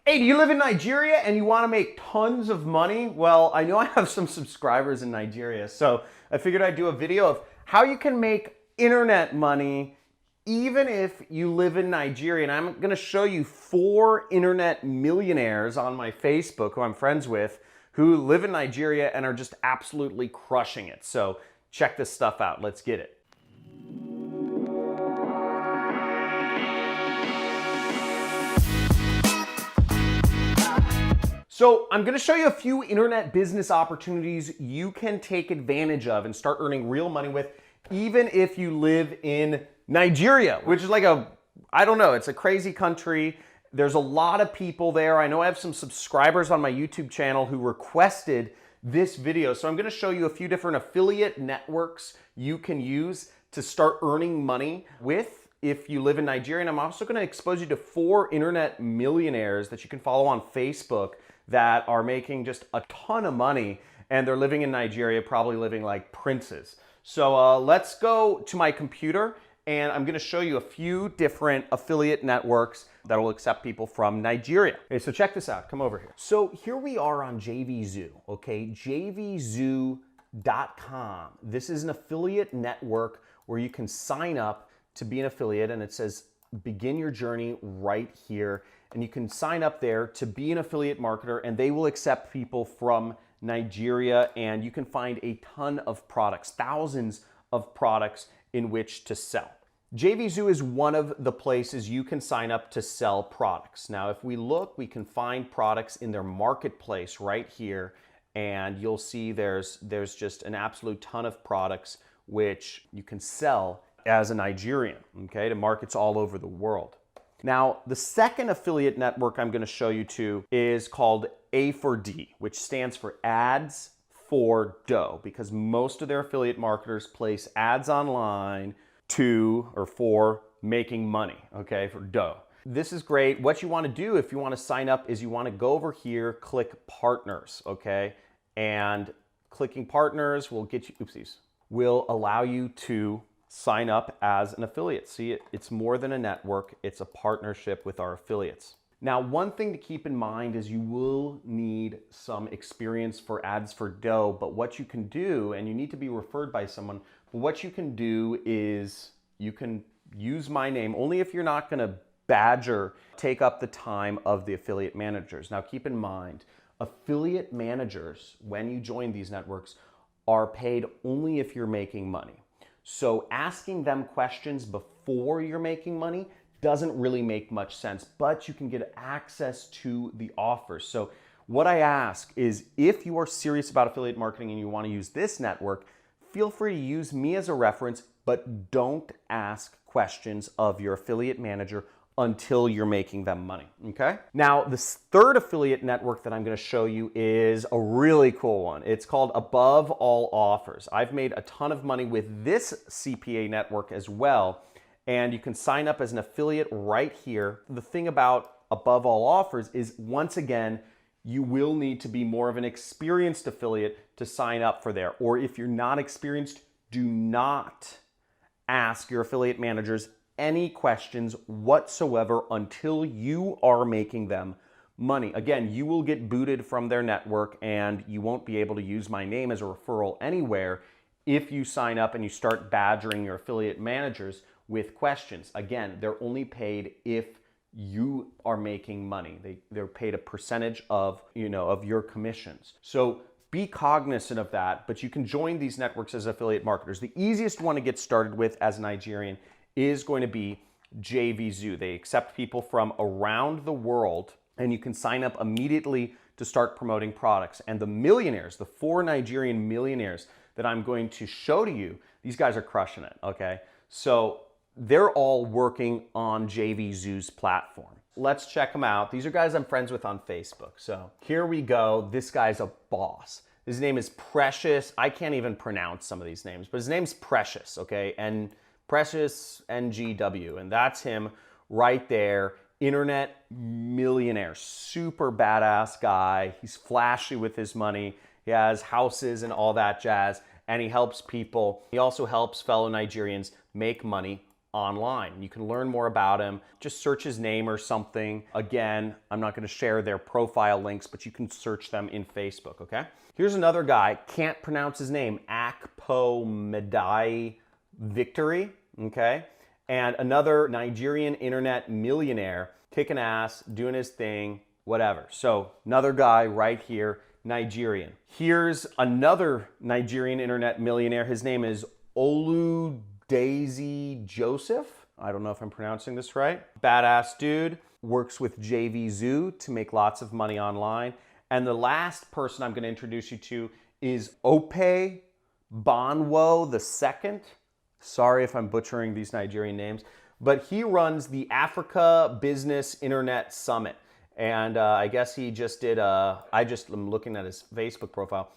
Hey, do you live in Nigeria and you want to make tons of money? Well, I know I have some subscribers in Nigeria, so I figured I'd do a video of how you can make internet money even if you live in Nigeria. And I'm going to show you 4 internet millionaires on my Facebook who I'm friends with who live in Nigeria and are just absolutely crushing it. So check this stuff out. Let's get it. So I'm going to show you a few internet business opportunities you can take advantage of and start earning real money with, even if you live in Nigeria, which is like I don't know, it's a crazy country. There's a lot of people there. I know I have some subscribers on my YouTube channel who requested this video. So I'm going to show you a few different affiliate networks you can use to start earning money with if you live in Nigeria. And I'm also going to expose you to 4 internet millionaires that you can follow on Facebook that are making just a ton of money, and they're living in Nigeria, probably living like princes. So let's go to my computer, and I'm going to show you a few different affiliate networks that will accept people from Nigeria. Okay, so check this out. Come over here. So here we are on JVZoo, okay? JVZoo.com. This is an affiliate network where you can sign up to be an affiliate, and it says begin your journey right here. And you can sign up there to be an affiliate marketer, and they will accept people from Nigeria, and you can find a ton of products, thousands of products in which to sell. JVZoo is one of the places you can sign up to sell products. Now, if we look, we can find products in their marketplace right here, and you'll see there's just an absolute ton of products which you can sell as a Nigerian, okay, to markets all over the world. Now, the second affiliate network I'm going to show you to is called A4D, which stands for Ads for Dough, because most of their affiliate marketers place ads online for making money, okay, for dough. This is great. What you want to do if you want to sign up is you want to go over here, click Partners, okay, and clicking Partners will get you, will allow you to sign up as an affiliate. See, it's more than a network, it's a partnership with our affiliates. Now, one thing to keep in mind is you will need some experience for Ads for Dough, but what you can do, and you need to be referred by someone, but what you can do is you can use my name only if you're not gonna take up the time of the affiliate managers. Now, keep in mind, affiliate managers, when you join these networks, are paid only if you're making money. So asking them questions before you're making money doesn't really make much sense, but you can get access to the offers. So what I ask is, if you are serious about affiliate marketing and you want to use this network, feel free to use me as a reference, but don't ask questions of your affiliate manager until you're making them money, okay? Now, the third affiliate network that I'm gonna show you is a really cool one. It's called Above All Offers. I've made a ton of money with this CPA network as well, and you can sign up as an affiliate right here. The thing about Above All Offers is, once again, you will need to be more of an experienced affiliate to sign up for there. Or if you're not experienced, do not ask your affiliate managers any questions whatsoever until you are making them money. Again, you will get booted from their network and you won't be able to use my name as a referral anywhere if you sign up and you start badgering your affiliate managers with questions. Again, they're only paid if you are making money. They're paid a percentage of your commissions. So be cognizant of that, but you can join these networks as affiliate marketers. The easiest one to get started with as a Nigerian is going to be JVZoo. They accept people from around the world, and you can sign up immediately to start promoting products. And the millionaires, the 4 Nigerian millionaires that I'm going to show to you, these guys are crushing it, okay? So they're all working on JVZoo's platform. Let's check them out. These are guys I'm friends with on Facebook. So here we go. This guy's a boss. His name is Precious. I can't even pronounce some of these names, but his name's Precious, okay? And Precious NGW, and that's him right there. Internet millionaire, super badass guy. He's flashy with his money. He has houses and all that jazz, and he helps people. He also helps fellow Nigerians make money online. You can learn more about him. Just search his name or something. Again, I'm not going to share their profile links, but you can search them in Facebook, okay? Here's another guy, can't pronounce his name, Akpo Medai Victory, okay? And another Nigerian internet millionaire, kicking ass, doing his thing, whatever. So another guy right here, Nigerian. Here's another Nigerian internet millionaire. His name is Daisy Joseph. I don't know if I'm pronouncing this right. Badass dude, works with JV Zoo to make lots of money online. And the last person I'm going to introduce you to is Ope Bonwo II. Sorry if I'm butchering these Nigerian names, but he runs the Africa Business Internet Summit. And I guess he just did I'm looking at his Facebook profile,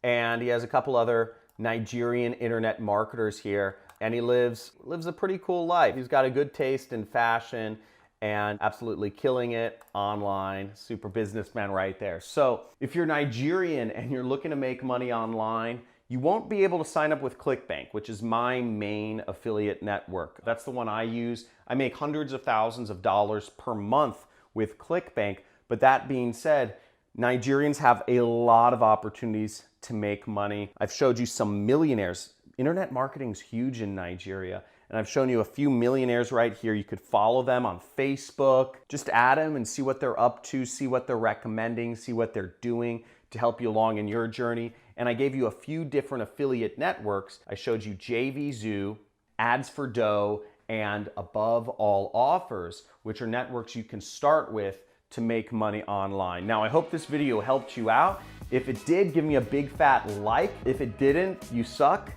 and he has a couple other Nigerian internet marketers here, and he lives a pretty cool life. He's got a good taste in fashion and absolutely killing it online. Super businessman right there. So if you're Nigerian and you're looking to make money online, you won't be able to sign up with ClickBank, which is my main affiliate network. That's the one I use. I make hundreds of thousands of dollars per month with ClickBank. But that being said, Nigerians have a lot of opportunities to make money. I've showed you some millionaires. Internet marketing is huge in Nigeria. And I've shown you a few millionaires right here. You could follow them on Facebook. Just add them and see what they're up to, see what they're recommending, see what they're doing to help you along in your journey. And I gave you a few different affiliate networks. I showed you JV Zoo, Ads for Dough, and Above All Offers, which are networks you can start with to make money online. Now, I hope this video helped you out. If it did, give me a big fat like. If it didn't, you suck.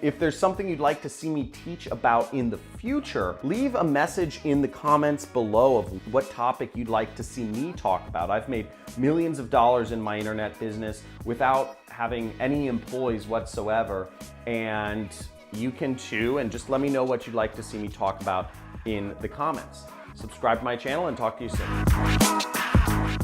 If there's something you'd like to see me teach about in the future, leave a message in the comments below of what topic you'd like to see me talk about. I've made millions of dollars in my internet business without having any employees whatsoever, and you can too. And just let me know what you'd like to see me talk about in the comments. Subscribe to my channel and talk to you soon.